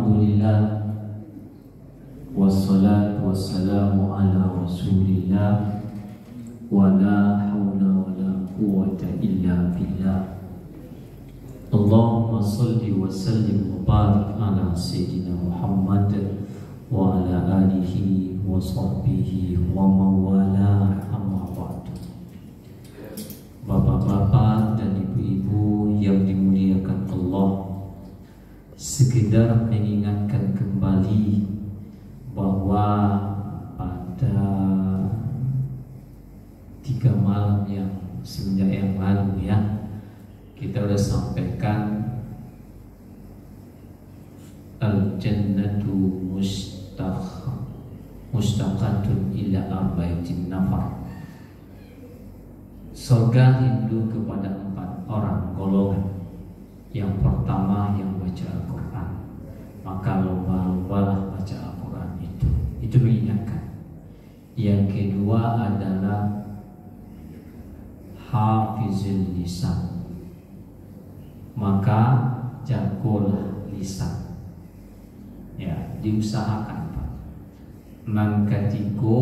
Alhamdulillah, wassalatu wassalamu ala rasulillah, wa la hawla wa la quwwata illa billah. Allahumma salli wa sallim wa barik ala Sayyidina Muhammad wa ala alihi wa sahbihi wa mawala, amma ba'du. Bapak-bapak dan ibu-ibu yang dimuliakan Allah, sekedar mengingatkan kembali bahwa pada 3 malam yang semenjak yang lalu ya, kita sudah sampaikan al-jannatu mustaqatun ila arba'atin nafar. Surga rindu kepada 4 orang golongan. Yang pertama yang baca Al-Quran, maka lomba-lombalah baca Al-Quran itu mengingatkan. Yang kedua adalah hafizul lisan, maka jagolah lisan ya, diusahakan Pak. Yang ketiga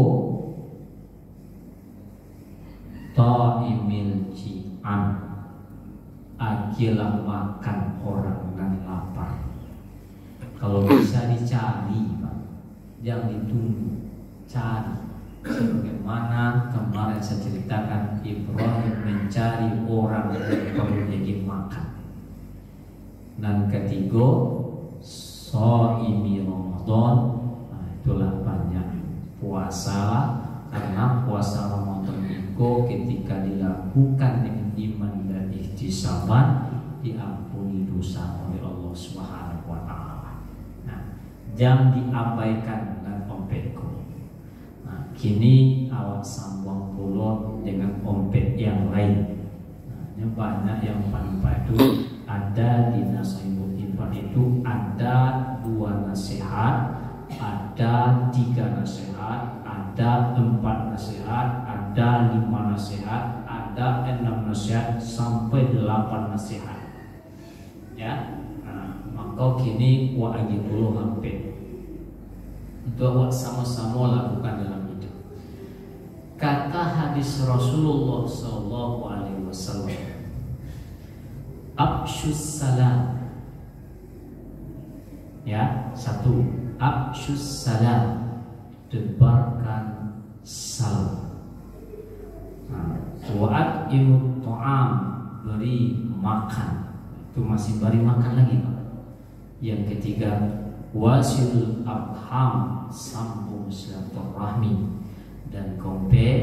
ta'imil ji'an, agilah makan orang dan lapar. Kalau bisa dicari Pak, jangan ditunggu, cari. Sebagaimana kemarin saya ceritakan, Ibrahim mencari orang yang perlu jadi makan. Dan ketiga shaimi Ramadan, nah, itulah banyak puasa, karena puasa Ramadan itu ketika dilakukan dengan iman dan ihtisaban diampuni dosa oleh Allah Subhanahu wa taala. Nah, jangan diabaikan dan ompetku. Nah, kini awak sambung pulon dengan ompet yang lain. Nah, banyak yang panpa itu ada di Nasihatul Iman itu ada 2 nasihat, ada 3 nasihat, ada 4 nasihat, ada 5 nasihat, ada 6 nasihat sampai 8 nasihat. Ya, nah, maka kini wa agi dulu hampir untuk wa sama-sama lakukan dalam hidup. Kata hadis Rasulullah Sallallahu Alaihi Wasallam, Abshus salam. Ya, 1, Abshus salam, tebarkan salam. Wa'at imut to'am, beri makan. Itu masih beri makan lagi Pak. Yang ketiga wasil arham, sambung silaturahmi. Dan keempat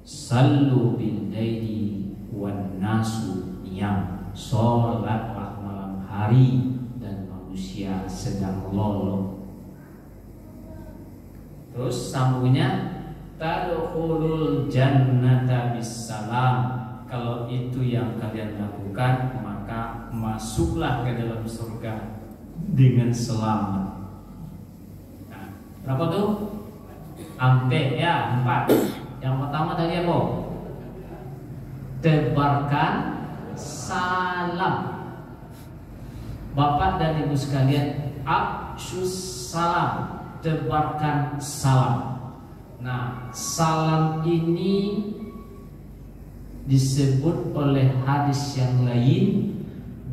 sallu bil laili wan nasu niyam, sholatlah malam hari dan manusia sedang lolong. Terus sambungnya tadkhulul jannata bisalam, kalau itu yang kalian lakukan maka masuklah ke dalam surga dengan selamat. Nah, berapa tuh? Ampe ya, 4. Yang pertama tadi apa? Tebarkan salam. Bapak dan Ibu sekalian, absyus salam, tebarkan salam. Nah, salam ini disebut oleh hadis yang lain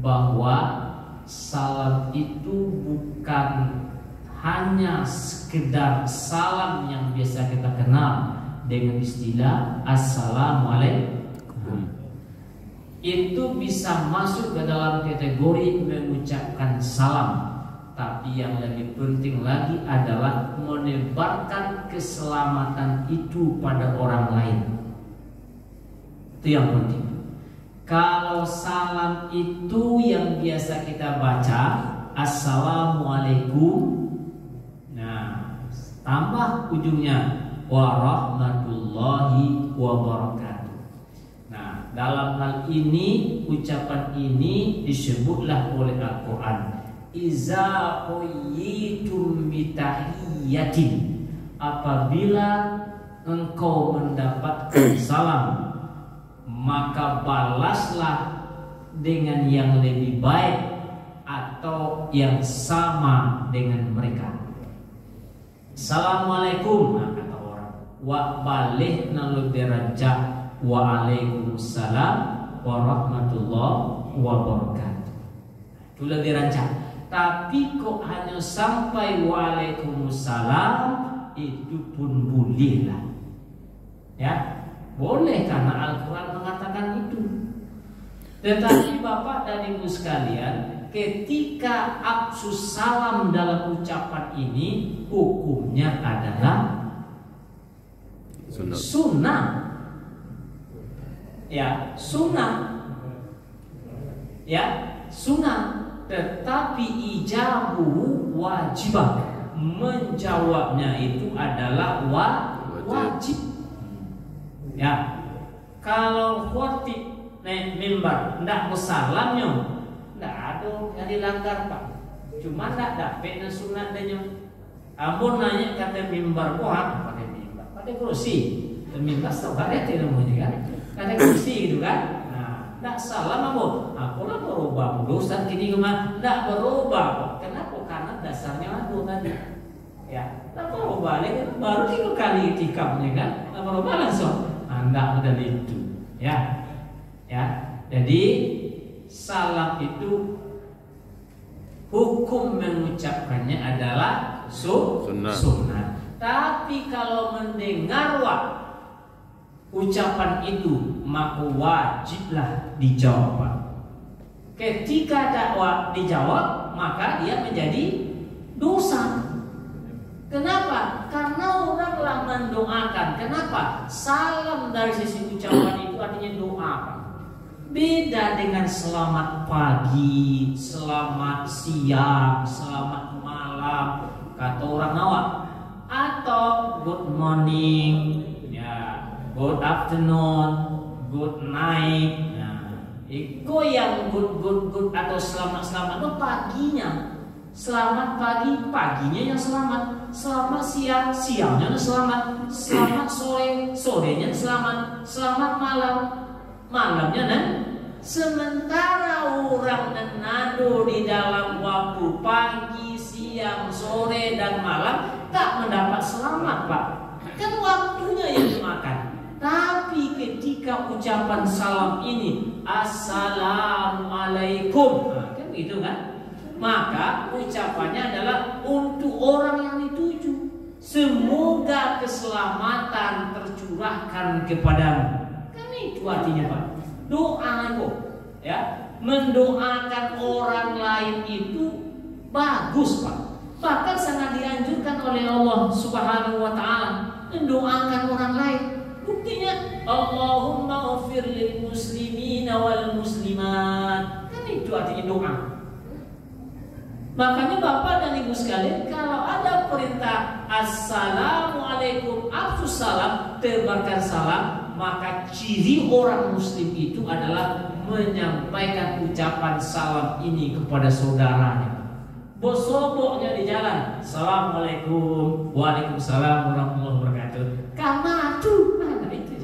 bahwa salam itu bukan hanya sekedar salam yang biasa kita kenal dengan istilah assalamualaikum. Itu bisa masuk ke dalam kategori mengucapkan salam, tapi yang lebih penting lagi adalah menebarkan keselamatan itu pada orang lain. Itu yang penting. Kalau salam itu yang biasa kita baca assalamualaikum, nah tambah ujungnya warahmatullahi wabarakatuh. Nah, dalam hal ini ucapan ini disebutlah oleh Al-Quran, iza huyyitum bitahiyyatin, apabila engkau mendapatkan salam maka balaslah dengan yang lebih baik, atau atau yang sama dengan mereka. Assalamualaikum, nah, kata orang. Wa balik nalu derajat waalaikumsalam warahmatullahi wabarakatuh. Itulah dirancang. Tapi kok hanya sampai waalaikumsalam, itu pun boleh lah. Ya, boleh karena Al-Quran mengatakan itu. Tetapi Bapak dan Ibu sekalian, ketika absus salam dalam ucapan ini, hukumnya adalah sunnah. Ya, sunnah. Ya, sunnah. Tetapi ijabu wajibah. Menjawabnya itu adalah wajib. Ya, kalau khotib naik mimbar ndak bersalamnya, ndak ada yang dilanggar Pak. Cuma ndak dapet sunatnya. Ampun nanya kata mimbar kuat, pakai mimbar, pakai kursi. Mimbar sabar tidak namanya kan? Pakai kursi gitu kan? Nah, ndak salam apa? Apalah berubah dosa kini kemana? Ndak berubah. Kenapa? Karena dasarnya aku tadi. Ya, ndak berubah lagi. Baru 3 kali itikafnya kan? Ndak berubah langsung. Ndak udah itu. Ya. Ya, jadi salam itu hukum mengucapkannya adalah sunnah. Tapi kalau mendengar ucapan itu maka wajiblah dijawab. Ketika dakwah dijawab maka dia menjadi dosa. Kenapa? Karena oranglah mendoakan. Kenapa? Salam dari sisi ucapan itu artinya doa. Beda dengan selamat pagi, selamat siang, selamat malam, kata orang Nawak, atau good morning, ya, good afternoon, good night. Nah, itu yang good atau selamat itu paginya. Selamat pagi, paginya yang selamat. Selamat siang, siangnya selamat. Selamat sore, sorenya selamat. Selamat malam, malamnya dan sementara orang menado di dalam waktu pagi, siang, sore dan malam tak mendapat selamat Pak. Kan waktunya yang dimakan. Tapi ketika ucapan salam ini Assalamualaikum, nah, kan gitu kan? Maka ucapannya adalah untuk orang yang dituju. Semoga keselamatan tercurahkan kepadamu. Kan itu artinya Pak. Doa itu, ya, mendoakan orang lain itu bagus Pak. Bahkan sangat dianjurkan oleh Allah Subhanahu wa taala mendoakan orang lain. Buktinya Allahumma ghfir lil muslimina wal muslimat. Kan itu artinya doa. Makanya Bapak dan Ibu sekalian, kalau ada perintah Assalamualaikum, afsus salam, tebarkan salam, maka ciri orang muslim itu adalah menyampaikan ucapan salam ini kepada saudaranya. Bosoboknya di jalan, Assalamualaikum, Waalaikumsalam warahmatullahi wabarakatuh. Kamatu, mana itu?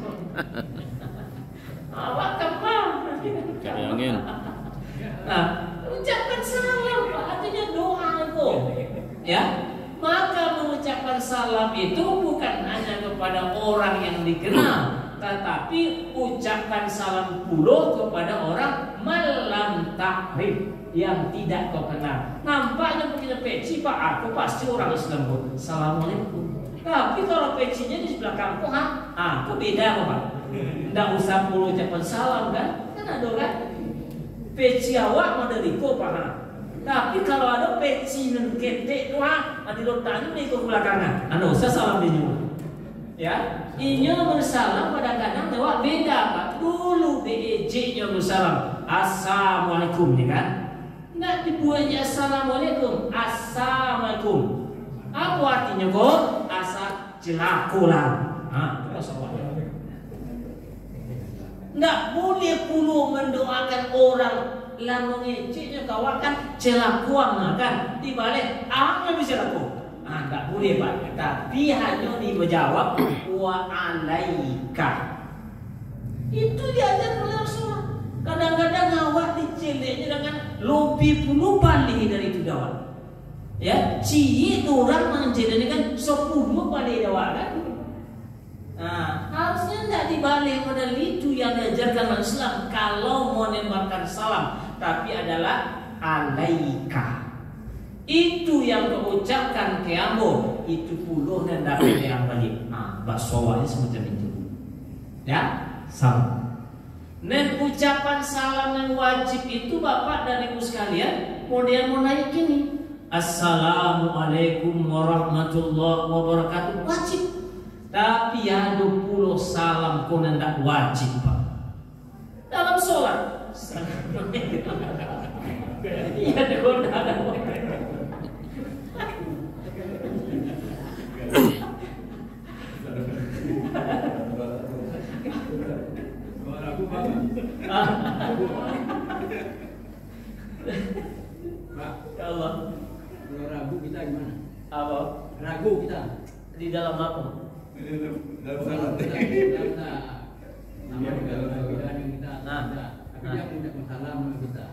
Awak kemana? Cari angin. Nah, ucapkan salam artinya doa itu, ya. Maka mengucapkan salam itu bukan hanya kepada orang yang dikenal, tetapi ucapkan salam pula kepada orang malam takrif yang tidak kau kenal. Nampaknya punya peci Pak, aku pasti orang Islam pun. Assalamualaikum. Tapi kalau pecinya di sebelah kampung, aku beda Pak. Tidak usah perlu ucapan salam kan? Kan ada kan? Peci awak Madaliko Pak. Tapi kalau ada peci dan ketek tu di letaknya di belakangan. Anda usah salam dia juga. Ya, inya bersalam kadang-kadang lewat beda Pak. Dulu BEJ-nya bersalam Assalamualaikum ya kan? Nggak dibuatnya Assalamualaikum, Assalamualaikum. Apa artinya kok? Asa jelakulan. Nggak boleh pulu mendoakan orang lah mengeceknya kawakan celakuan kan dibalik apa bisa laku nggak boleh Pak, tapi hanya dijawab wa alaika. Itu diajar oleh Rasulullah. Kadang-kadang awak diceleknya dengan lupa 20 balik dari itu dawat. Ya, cie itu orang menjadikan 10 balik dawat kan. Nah, harusnya tidak dibalik model itu yang diajarkan Islam kalau mau menembakkan salam, tapi adalah alaika. Itu yang kau ucapkan ke ambo, itu puluh dan dapat yang balik. Nah, bahasanya semacam itu. Ya, salam. Dan ucapan salam yang wajib itu Bapak dan Ibu sekalian, kemudian mau naik ini. Assalamualaikum warahmatullahi wabarakatuh, wajib. Tapi ada 20 salam kau tidak wajib Pak. Dalam sholat iya dikona ada Pak, Allah. kalau ragu kita gimana? Apa? Ragu kita Di dalam apa? dalam salat. Nama kita. Tapi dia punya salam sama kita.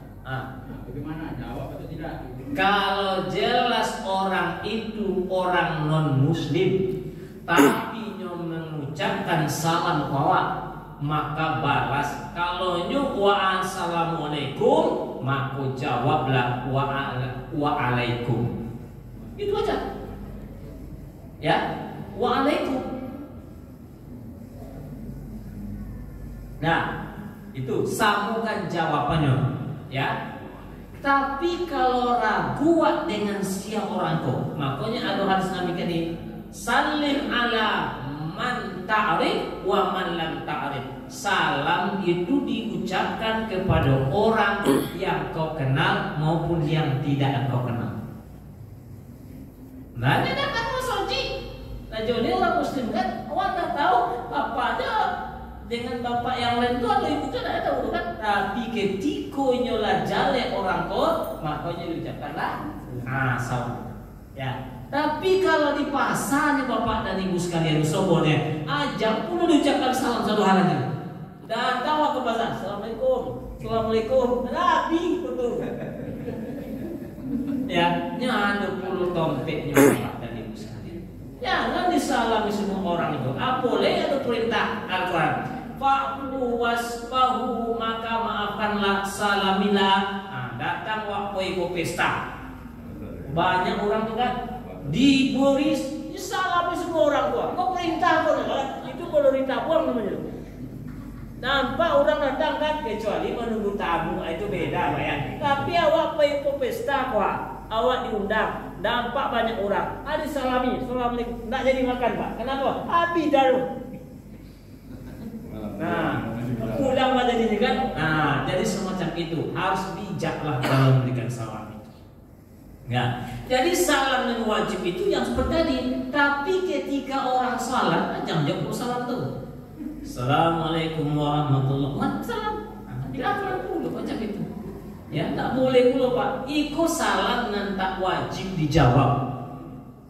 Bagaimana? Jawab atau tidak? Kalau jelas orang itu orang non muslim, tapi mengucapkan salam kawat, maka balas. Kalau nyu wa assalamualaikum, maka jawablah wa alaikum. Itu aja. Ya, wa alaikum. Nah, itu sambungkan jawabannya, ya. Tapi kalau ragu dengan siapa orang tu, makanya ada hadis Nabi kini, salim ala man ta'rif wa man lam ta'rif. Salam itu diucapkan kepada orang yang kau kenal maupun yang tidak kau kenal. Nah, ini kan maksudnya. Nah, jadi orang Muslim kan, awak tak tahu bapaknya dengan bapak yang lain itu atau ibu itu tidak tahu kan. Tapi ketika nyola jale orang kau, makanya diucapkanlah salam. Ya. Tapi kalau di pasar nih bapak dan ibu sekalian sobornya, ajak pun diucapkan salam satu hal aja. Datang ke pasar, assalamualaikum, assalamualaikum, Nabi betul. Ya, nyanda puluh dompetnya bapak dan ibu sekalian. Jangan disalami semua orang itu. Boleh ada perintah Al-Quran. Fa'fu wasfahu, maka maafkanlah, salamilah. Datang waktu ikut pesta. Banyak orang tuh kan diberi disalami semua orang tua. Kau perintah pun itu kalau ditabuang namanya. Nampak orang datang kan kecuali menunggu tamu itu beda Pak ya. Tapi awak pergi ke pesta awak diundang, nampak banyak orang. Disalami, assalamualaikum. Tak jadi makan Pak. Kenapa? Habis daru. Nah, pulang pada diri kan. Nah, jadi semacam itu harus bijaklah dalam memberikan salam itu. Ya, jadi salam yang wajib itu yang seperti tadi. Tapi ketika orang salam, jangan jawab salam tuh. Assalamualaikum warahmatullahi wabarakatuh. Dilakukan dulu macam itu. Ya, tak boleh pula Pak. Iko salam dan tak wajib dijawab.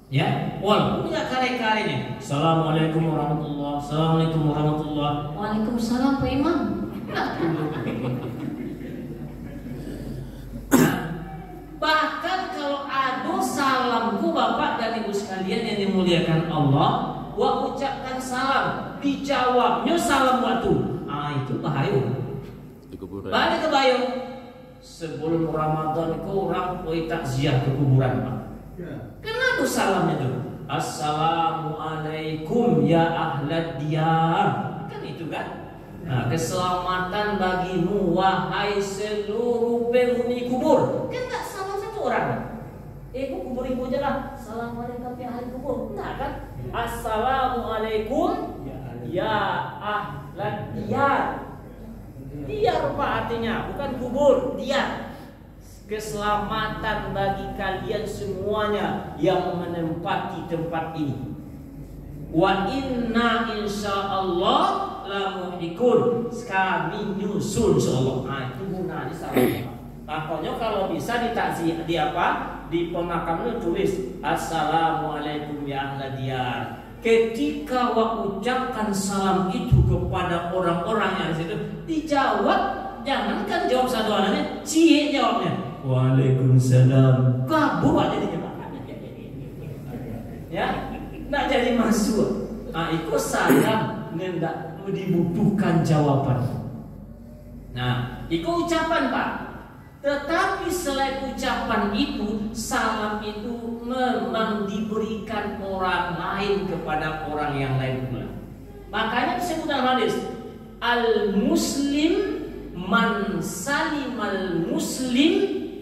Ya, walaupun punya kare-karenya. Assalamualaikum warahmatullahi wabarakatuh. Assalamualaikum warahmatullahi wabarakatuh. Waalaikumsalam Pak Imam. Bahkan kalau ada salamku Bapak dan Ibu sekalian yang dimuliakan Allah, wa ucapkan salam, dijawabnya salam waktu. Itu bahaya. Balik ke bayu. Sebelum Ramadan itu orang pergi takziah ke kuburan Pak. Kenapa salamnya itu? Assalamualaikum ya ahlad diyar. Kan itu kan? Nah, keselamatan bagimu wahai seluruh penghuni kubur. Kan tak salah satu orang. Kubur ibu aja lah. Assalamualaikum ya ahli kubur. Nah kan? Assalamualaikum ya ahlad diyar. Diyar Pak artinya bukan kubur, diyar. Keselamatan bagi kalian semuanya yang menempati tempat ini. Wa inna insyaallah lamuhikun. Kami nyusul insyaallah. Itu gunanya salam. Makanya kalau bisa ditakziah di apa? Di pemakaman tulis assalamualaikum ya ahla diyar. Ketika wa ucapkan salam itu kepada orang-orang yang di situ, dijawab, jangankan jawab satu anaknya, cie jawabnya. Waalaikumsalam. Kabur aja dia Pak. Ya, nggak jadi masuk. Nah, itu saya hendak dibutuhkan jawaban. Nah, itu ucapan Pak. Tetapi selain ucapan itu, salam itu memang diberikan orang lain kepada orang yang lain pula. Makanya disebut dalam hadis, al-muslim man salimal muslim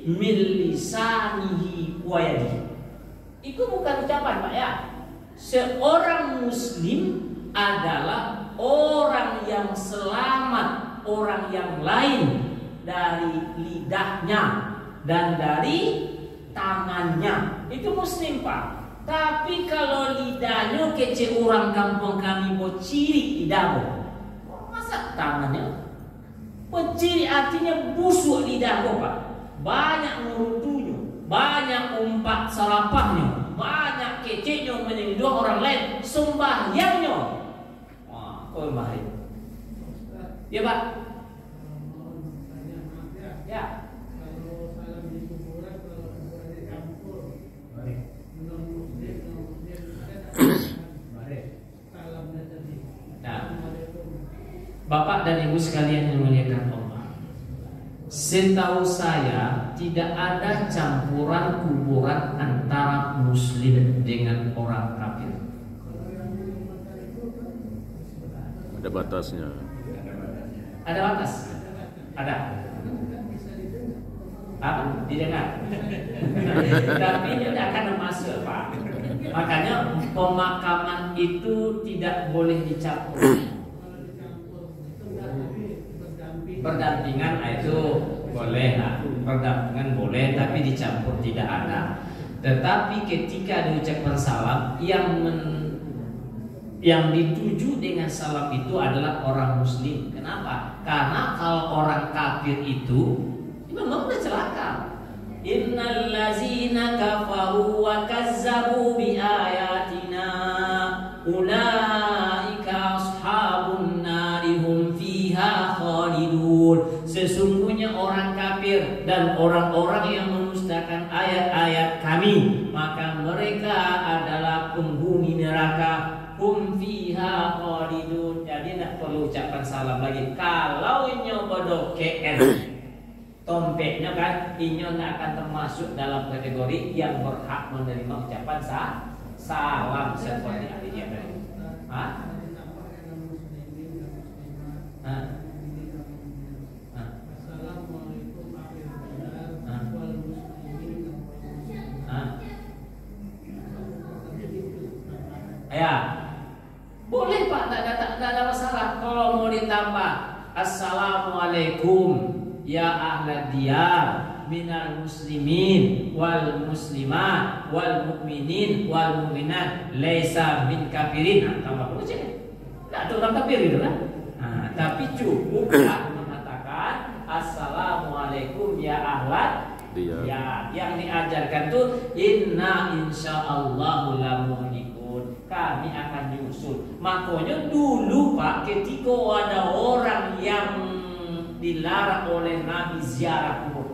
min lisanihi wa yadihi. Itu bukan ucapan Pak ya. Seorang muslim adalah orang yang selamat orang yang lain dari lidahnya dan dari tangannya. Itu muslim Pak. Tapi kalau lidahnya kece orang kampung kami bociri lidah, masa tangannya? Bociri artinya busuk lidah Pak. Banyak ngurutunya, banyak umpat sarapahnya, banyak kecenya menyentuh orang lain, sembahyangnya. Wah, kau bahaya. Ya Pak. Ya. Nah, Bapak dan Ibu sekalian yang muliakan Allah, setahu saya tidak ada campuran kuburan antara muslim dengan orang kafir. Ada batasnya. Ada batas? Ada. Apa? Didengar. Tapi ini tidak akan masuk Pak. Makanya pemakaman itu tidak boleh dicampur. Berdampingan itu boleh lah. Berdampingan boleh, tapi dicampur tidak ada. Tetapi ketika diucapkan salam, yang dituju dengan salam itu adalah orang muslim. Kenapa? Karena kalau orang kafir itu memang udah celaka. Innal ladzina kafaru wa kazzabu bi ayatina ulaika ashabun nari hum fiha khalidun. Sesungguhnya orang kafir dan orang-orang yang mendustakan ayat-ayat kami, maka mereka adalah penghuni neraka. Hum fiha khalidun. Jadi tidak perlu ucapan salam lagi. Kalau nyoba dokeken tompeknya kan, inyo tidak akan termasuk dalam kategori yang berhak menerima ucapan salam seperti adanya tadi. Hah? Ya, boleh Pak, tak ada masalah. Kalau mau ditambah assalamualaikum ya ahlad diyar minal muslimin wal muslimat wal mu'minin wal mu'minat laisa min kafirin. Tambah boleh cek. Tidak ada orang kafir gitu kan? Tapi cukup mengatakan assalamualaikum ya ahlad diyar. Ya, yang diajarkan tuh inna insyaallahu lamuhlikun. Kami akan nyusul. Makanya dulu Pak, ketika ada orang yang dilarang oleh Nabi ziarah kubur,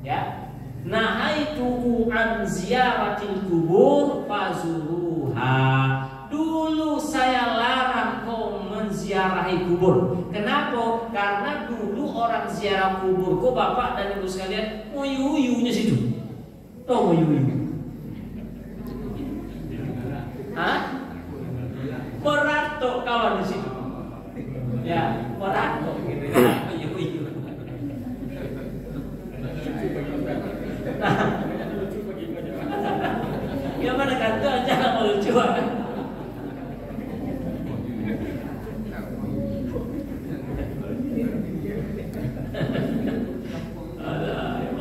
ya, nahaitu an ziaratil kubur fazuruha. Dulu saya larang kau menziarahi kubur. Kenapa? Karena dulu orang ziarah kubur, kok Bapak dan Ibu sekalian uyunya situ. Tahu uyu. Hah? Beratok kawan di situ. Ya, beratok gitu ya. Uyu. Nah, yang mana kata aja mau lucu.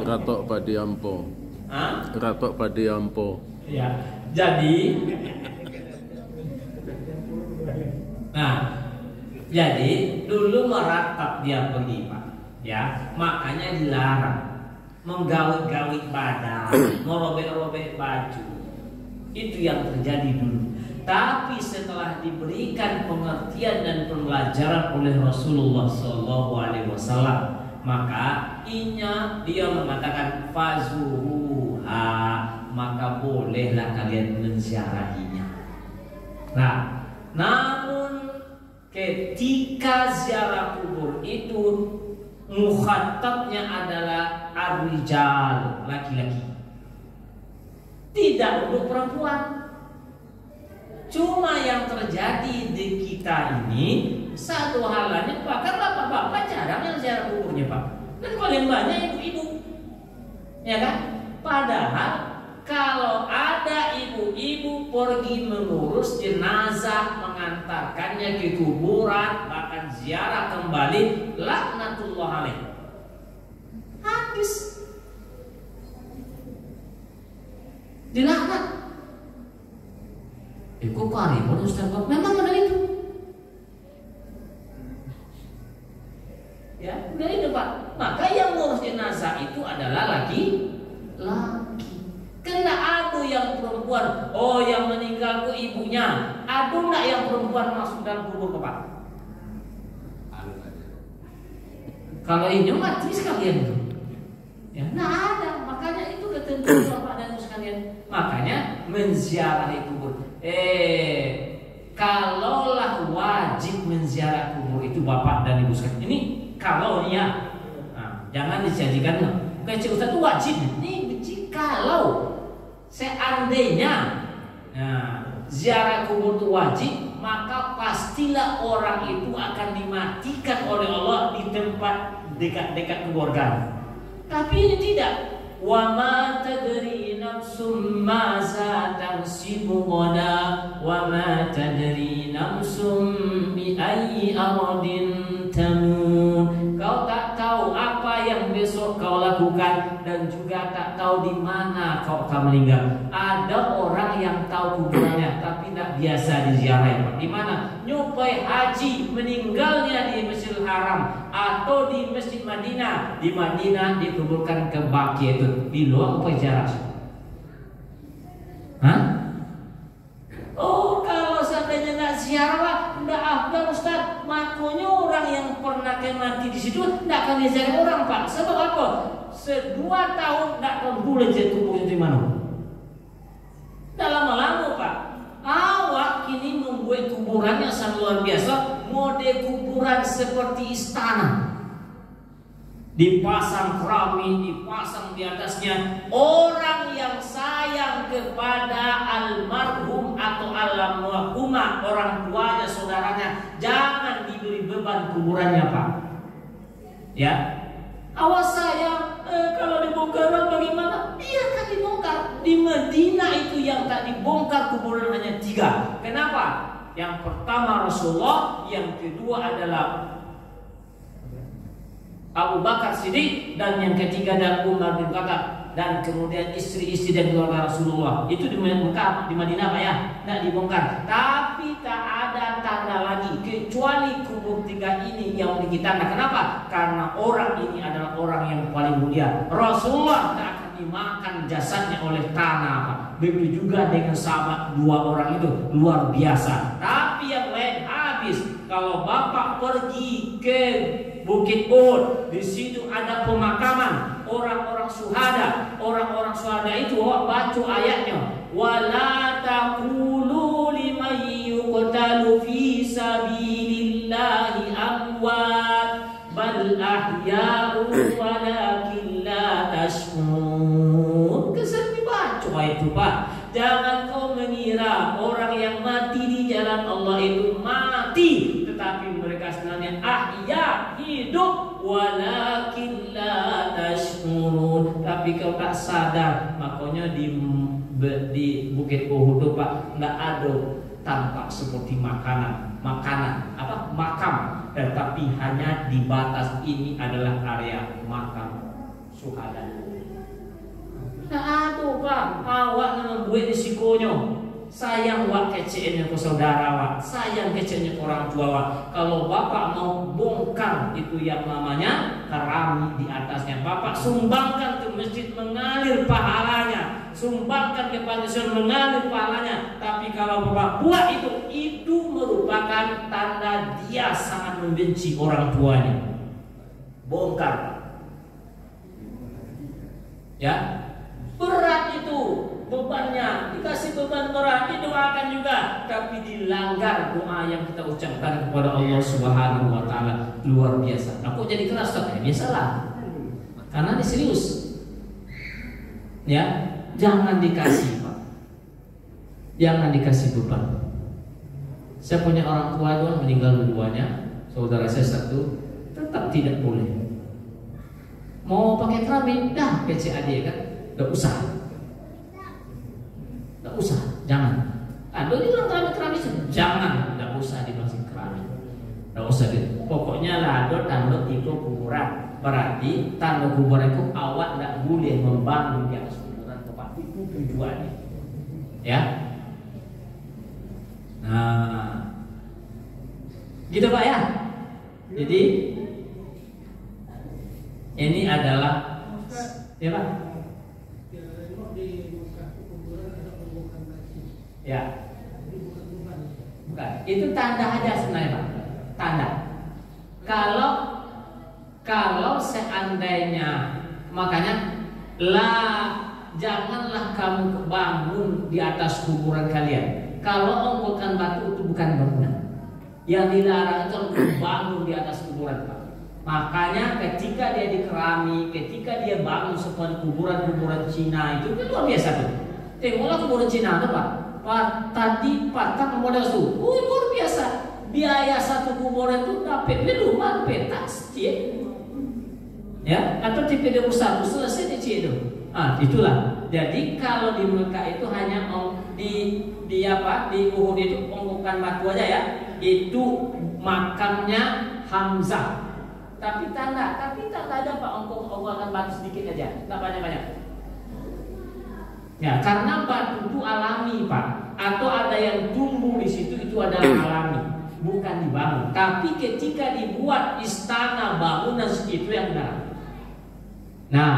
Ratok Padiampo. Hah? Ratok Padiampo. Ya, jadi dulu meratap dia pergi Pak, ya, makanya dilarang menggawit-gawit badan, merobek-robek baju. Itu yang terjadi dulu. Tapi setelah diberikan pengertian dan pembelajaran oleh Rasulullah SAW Maka dia mengatakan fazuruha, maka bolehlah kalian menziarahinya. Nah, namun ketika ziarah kubur itu mukhatabnya adalah ar-rijal, laki-laki, tidak untuk perempuan. Cuma yang terjadi di kita ini satu halnya, bahkan bapak-bapak jarang yang ziarah kuburnya Pak, dan paling banyak ibu-ibu, ya kan? Padahal kalau ada ibu-ibu pergi mengurus jenazah, mengantarkannya ke kuburan, bahkan ziarah kembali, laknatullah alaih, habis dilaknat. Kok karibun Ustaz? Memang ada itu. Ya, udah itu Pak. Maka yang ngurus jenazah itu adalah laki-laki. Kena adu yang perempuan. Oh, yang meninggal itu ibunya. Adu nggak yang perempuan masuk dalam kubur Pak? Kalau ini mati sekalian itu. Ya, nggak ada. Makanya itu ketentuan Bapak dan Ibu sekalian. Makanya menziarahi kubur. Kalaulah wajib menziarah kubur itu Bapak dan Ibu sekalian. Ini kalau ya, nah, jangan dijadikan bukan Ustaz itu wajib. Ini kalau seandainya ziarah kubur itu wajib, maka pastilah orang itu akan dimatikan oleh Allah di tempat dekat-dekat keluarga. Tapi ini tidak. Wa ma tadri nafsum ma taksibu ghadan wa ma tadri nafsum bi ayyi ardin tamut. Kau tak tahu apa yang besok kau lakukan, dan juga tak tahu di mana kau akan meninggal. Ada orang yang tahu kuburannya tapi tak biasa diziarahi. Di mana? Nyupai haji, meninggalnya di Masjidil Haram atau di Masjid Madinah. Di Madinah dikuburkan ke Baqi itu. Di luar apa jarak? Hah? Oh, kalau seandainya nggak ziarah, nggak afdal Ustaz. Makanya orang yang pernah mati di situ nggak akan diziarah orang Pak. Sebab apa? 2 tahun nggak akan boleh jadi kuburnya di mana. Nggak lama-lama Pak. Awak kini membuat kuburan yang sangat luar biasa, mode kuburan seperti istana. Dipasang keramik, dipasang di atasnya. Orang yang sayang kepada almarhum atau almarhumah, orang tuanya, saudaranya, jangan diberi beban kuburannya Pak. Ya, awas saya kalau dibongkar bagaimana? Biarkan dibongkar. Di Madinah itu yang tak dibongkar kuburan hanya 3. Kenapa? Yang pertama Rasulullah, yang kedua adalah Abu Bakar Siddiq, dan yang ketiga adalah Umar bin Khattab, dan kemudian istri-istri dan keluarga Rasulullah. Itu di Mekah, di Madinah Pak ya, tidak dibongkar. Tapi tak ada tanda lagi kecuali kubur 3 ini yang memiliki tanda. Kenapa? Karena orang ini adalah orang yang paling mulia. Rasulullah tak akan dimakan jasadnya oleh tanah Pak. Begitu juga dengan sahabat 2 orang itu, luar biasa. Tapi yang lain habis. Kalau Bapak pergi ke Bukit Uhud, di situ ada pemakaman orang-orang syuhada. Orang-orang syuhada itu baca ayatnya, wala taqulu liman yuqtalu fi sabilillahi amwat bal ahya'u walakin la tash'urun. Kesan dibaca itu Pak. Jangan kau mengira orang yang mati di jalan Allah itu mati, tetapi mereka sebenarnya ahya, hidup, walakin la tash'urun, tapi kau tak sadar. Makanya di Bukit Uhud Pak, enggak ada tampak seperti makam, tetapi hanya di batas ini adalah area makam syuhada. Nah, aduh Pak, awak membuat risikonya. Sayang wak kecilnya ke saudara wak, sayang kecilnya ke orang tua wak. Kalau Bapak mau bongkar itu yang namanya keramik di atasnya, Bapak sumbangkan ke masjid, mengalir pahalanya. Sumbangkan ke pantiasuhan, mengalir pahalanya. Tapi kalau Bapak buat itu merupakan tanda dia sangat membenci orang tuanya. Bongkar. Ya, berat itu bebannya, dikasih beban berat, didoakan juga, tapi dilanggar doa yang kita ucapkan kepada Allah Subhanahu wa taala luar biasa. Aku jadi keras Ustaz, biasalah. Karena ini serius. Ya, jangan dikasih, Pak. Jangan dikasih beban. Saya punya orang tua itu meninggal dua-duanya, saudara saya satu, tetap tidak boleh. Mau pakai keramik, dah PCAD kan, enggak usah. Enggak usah, jangan. Ada orang keramik, jangan, enggak usah dimasukin keramik. Enggak usah pokoknya lado tanda tiga kuburan. Berarti tanda kuburan itu awak enggak boleh membangun di atas kuburan tempat itu tujuannya. Ya. Nah, gitu Pak ya. Jadi ini adalah ya Pak. Ya. Bukan. Itu tanda aja sebenarnya Pak. Tanda. Kalau seandainya, makanya janganlah kamu bangun di atas kuburan kalian. Kalau ongkokan batu itu bukan bangunan. Yang dilarang itu bangun di atas kuburan Pak. Makanya ketika dia dikerami, ketika dia bangun seperti kuburan-kuburan Cina itu luar biasa tuh. Tengoklah kuburan Cina tuh Pak. Tadi patah modal tuh, luar biasa. Biaya satu kuburan itu dapat rumah petas, ya, atau TPD besar selesai itu. Itulah. Jadi kalau di Mekah itu hanya di Uhud itu ongkokan batu aja ya. Itu makamnya Hamzah. Tapi tanda ada Pak, ongkokan batu sedikit aja, enggak banyak-banyak. Ya, karena batu itu alami Pak. Atau ada yang tumbuh di situ itu adalah alami, bukan dibangun. Tapi ketika dibuat istana bangunan itu yang benar. Nah,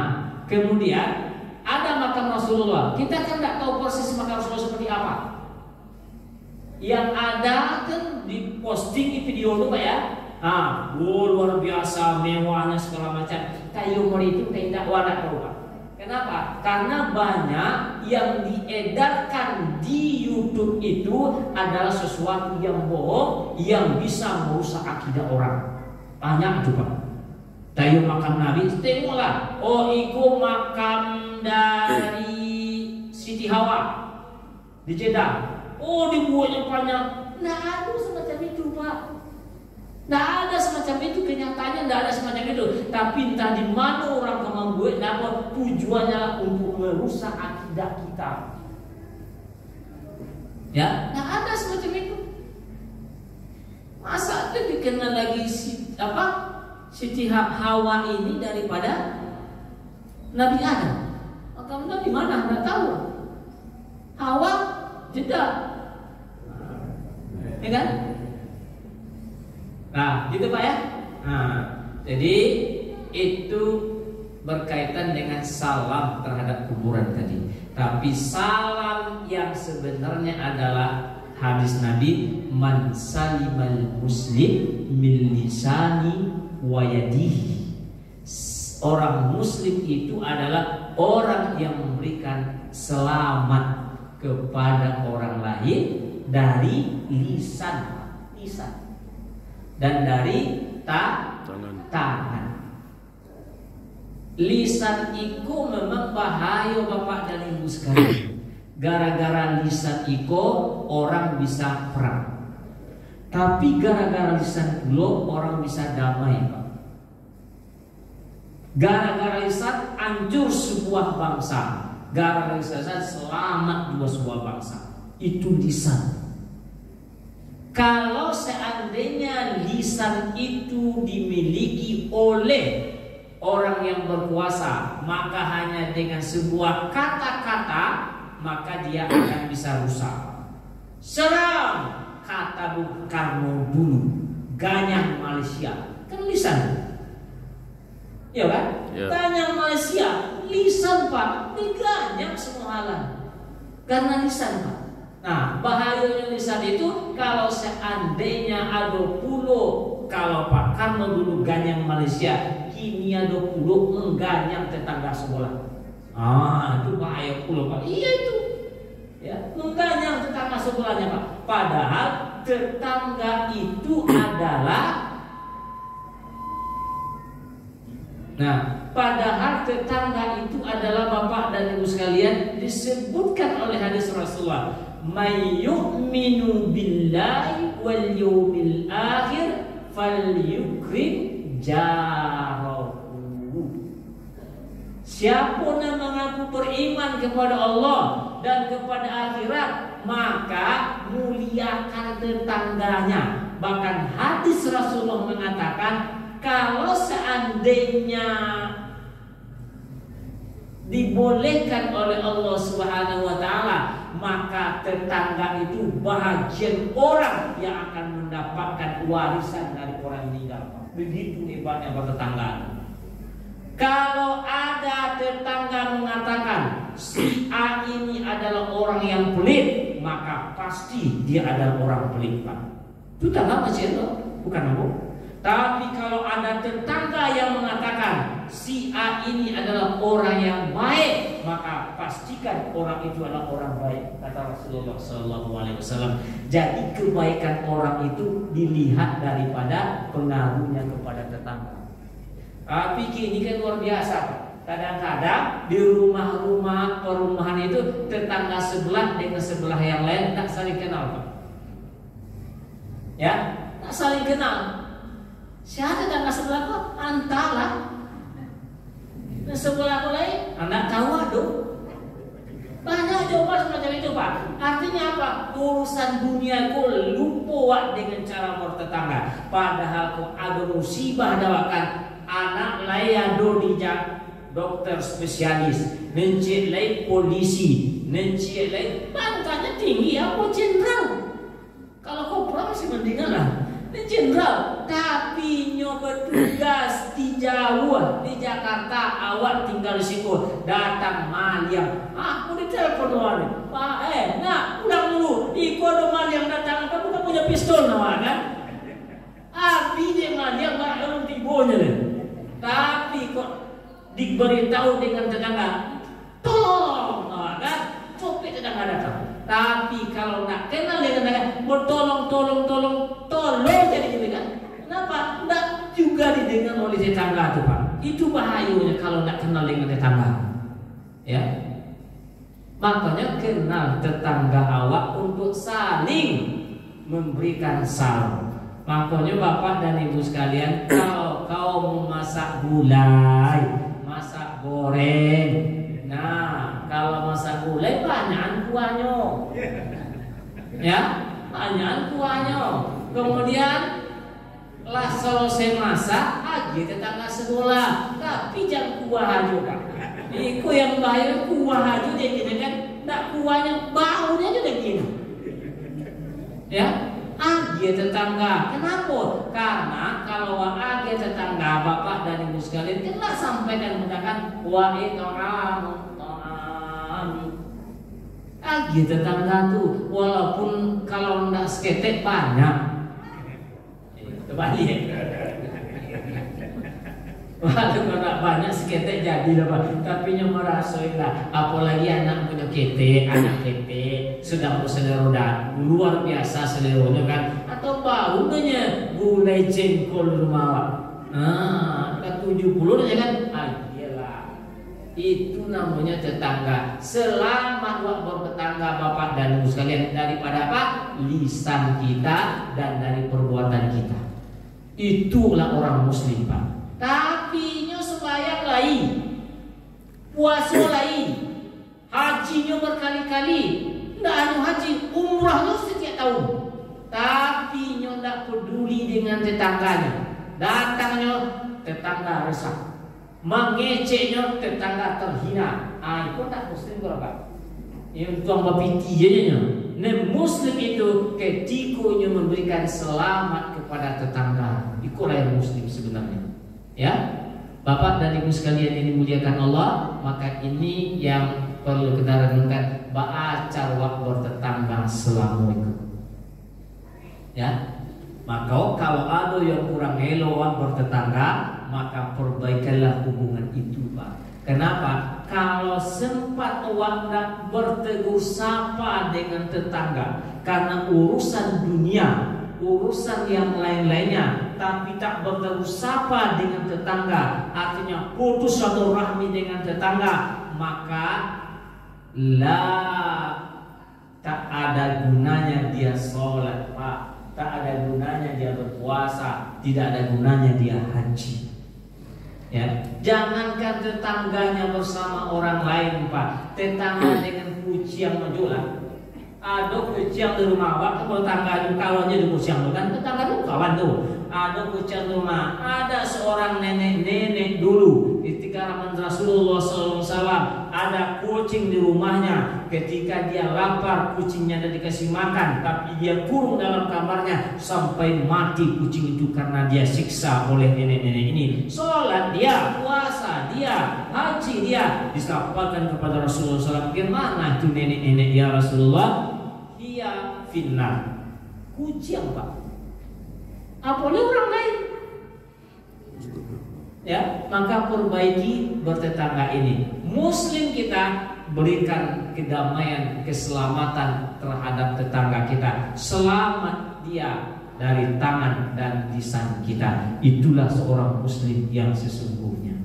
kemudian ada makam Rasulullah. Kita kan tidak tahu persis makam Rasulullah seperti apa. Yang ada kan diposting di video itu Pak ya. Luar biasa mewahnya segala macam. Kayu itu tidak warna tahu Pak. Kenapa? Karena banyak yang diedarkan di YouTube itu adalah sesuatu yang bohong yang bisa merusak akidah orang. Banyak itu Pak. Tayo makam Nabi, tengoklah. Itu makam dari Siti Hawa di Jeddah. Dibuatnya banyak. Nah, ada semacam itu Pak. Nah, ada semacam itu, kenyataannya tidak ada semacam itu. Tapi entah di mana orang membuat, namun tujuannya untuk merusak akidah kita. Ya, nah ada semacam itu. Masa itu dikenal lagi Siti Hawa ini daripada Nabi Adam. Maka Nabi mana? Tidak tahu. Hawa Jeddah, ya kan? Nah, gitu Pak ya. Nah, jadi itu berkaitan dengan salam terhadap kuburan tadi. Tapi salam yang sebenarnya adalah hadis Nabi, man salimal muslim min lisani wa yadihi. Orang muslim itu adalah orang yang memberikan selamat kepada orang lain dari lisan dan dari tangan. Lisan itu memang bahaya Bapak dan Ibu sekalian. Gara-gara lisan itu orang bisa perang. Tapi gara-gara lisan itu orang bisa damai Pak. Gara-gara lisan hancur sebuah bangsa. Gara-gara lisan selamat dua sebuah bangsa. Itu lisan. Kalau seandainya lisan itu dimiliki oleh orang yang berkuasa, maka hanya dengan sebuah kata-kata maka dia akan bisa rusak. Seram, kata Bung Karno dulu, Ganyang Malaysia, kan lisan, ya kan? Yeah. Ganyang Malaysia, lisan Pak, diganyang semua halan karena lisan Pak. Nah, bahayanya lisan itu kalau seandainya ada pulau, kalau Pak Karno dulu Ganyang Malaysia, kini ada pulau mengganyang tetangga sebelah. Itu bahaya pula Pak. Iya itu. Ya, mengganyang tetangga sebelahnya Pak. Padahal tetangga itu adalah padahal tetangga itu adalah Bapak dan Ibu sekalian disebutkan oleh hadis Rasulullah, "May yu'minu billahi wal yawmil akhir falyukrim jarahu." Siapa yang mengaku beriman kepada Allah dan kepada akhirat, maka muliakan tetangganya. Bahkan hadis Rasulullah mengatakan, kalau seandainya dibolehkan oleh Allah Subhanahu wa taala, maka tetangga itu bahagian orang yang akan mendapatkan warisan dari orang meninggal. Begitu hebatnya tetangga. Kalau ada tetangga mengatakan si A ini adalah orang yang pelit, maka pasti dia adalah orang pelit Pak. Itu tetangga masih itu, bukan aku. Tapi kalau ada tetangga yang mengatakan si A ini adalah orang yang baik, maka pastikan orang itu adalah orang baik, kata Rasulullah SAW. Jadi kebaikan orang itu dilihat daripada pengaruhnya kepada tetangga. Tapi ini kan luar biasa Pak. Kadang-kadang di rumah-rumah perumahan itu tetangga sebelah dengan sebelah yang lain tak saling kenal Pak. Ya, tak saling kenal. Siapa tetangga sebelah kok? Antara dan sebelah lain, anak tahu aduh. Banyak jawaban semacam itu Pak. Artinya apa? Urusan dunia kau lupa dengan cara bertetangga. Padahal kau ada musibah dawakan anak layado dijak dokter spesialis, nencik lain polisi, nencik lain pangkatnya tinggi apa jenderal. Kalau kau pulang masih mendingan lah. Ini jenderal, tapi nyoba tugas di Jawa, di Jakarta, awak tinggal di situ, datang Maliang. Aku ditelepon orang, Pak, pulang dulu. Iko ada Maliang datang, kamu tak punya pistol nama kan? Abi dia Maliang nggak ada tibonya deh. Tapi kok diberitahu dengan tetangga, tolong, kan? Copet tetangga datang. Tapi kalau nak kenal dengan tetangga, tolong jadi gitu kan? Kenapa? Tidak juga didengar oleh tetangga itu Pak. Itu bahayanya kalau nak kenal dengan tetangga. Ya, makanya kenal tetangga awak untuk saling memberikan salam. Makanya Bapak dan Ibu sekalian, kalau kau masak gulai, masak goreng, kalau masak gulai banyak kuahnya, ya banyak kuahnya. Kemudian lah selesai masak, tetangga sebelah, tapi jangan kuah juga. Iku yang bahaya kuah aja dia gitu kan, tak kuahnya baunya juga gini, ya. Tetangga, kenapa? Karena kalau tetangga Bapak dan Ibu sekalian kena sampaikan mengatakan tetangga tuh walaupun kalau ndak seketek banyak terbalik. Walaupun ndak banyak seketek jadi lah Pak. Tapi yang merasain lah, apalagi anak punya ketek, anak ketek sudah berselera luar biasa seleranya kan, atau baunya gulai jengkol rumah. Ke 70 aja kan, iyalah. Itu namanya tetangga. Selamat bertetangga Bapak dan Ibu sekalian, daripada apa? Lisan kita dan dari perbuatan kita. Itulah orang muslim Pak. Tapi nyo sembahyang lain, puasa lain, hajinya berkali-kali. Ndak anu haji, umrahnya setiap tahun. Tapi nyo ndak peduli dengan tetangganya. Datangnya tetangga resah, mengeceknya tetangga terhina. Itu tak muslim berapa? Yang tuang bapiti aja. Muslim itu ketika memberikan selamat kepada tetangga. Itulah yang muslim sebenarnya. Ya, Bapak dan Ibu sekalian yang dimuliakan Allah, maka ini yang perlu kita renungkan. Ba'acar wak bertetangga Assalamualaikum. Ya, maka kalau ada yang kurang elok bertetangga, maka perbaikanlah hubungan itu Pak. Kenapa? kalau sempat waktu bertegur sapa dengan tetangga karena urusan dunia, urusan yang lain-lainnya, tapi tak bertegur sapa dengan tetangga, artinya putus silaturahmi dengan tetangga, maka tak ada gunanya dia sholat, Pak. Tak ada gunanya dia berpuasa, tidak ada gunanya dia haji. Ya, jangankan tetangganya bersama orang lain, Pak. Tetangga dengan kucing menjual. Ada kucing di rumah, waktu tetangga kawannya di kucing kan tetangga itu kawan tuh. Ada kucing di rumah, ada seorang nenek dulu ketika zaman Rasulullah SAW, ada kucing di rumahnya. Ketika dia lapar, kucingnya tidak dikasih makan, tapi dia kurung dalam kamarnya sampai mati kucing itu karena dia siksa oleh nenek-nenek ini. Sholat dia, puasa dia, haji dia, disampaikan kepada Rasulullah SAW. Bagaimana itu nenek-nenek ya Rasulullah? Dia finnar. Kucing, Pak. Apalagi orang lain. Ya, maka perbaiki bertetangga ini. Muslim kita berikan kedamaian, keselamatan terhadap tetangga kita. Selamat dia dari tangan dan lisan kita. Itulah seorang muslim yang sesungguhnya.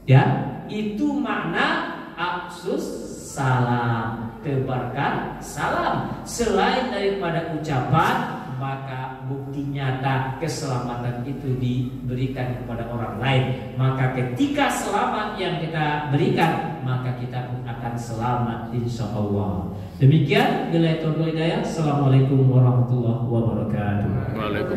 Ya, itu makna afsus salam, tebarkan salam. Selain daripada ucapan, maka bukti nyata keselamatan itu diberikan kepada orang lain. Maka ketika selamat yang kita berikan, maka kita pun akan selamat insya Allah. Demikian, billahi taufiq wal hidayah. Assalamualaikum warahmatullahi wabarakatuh.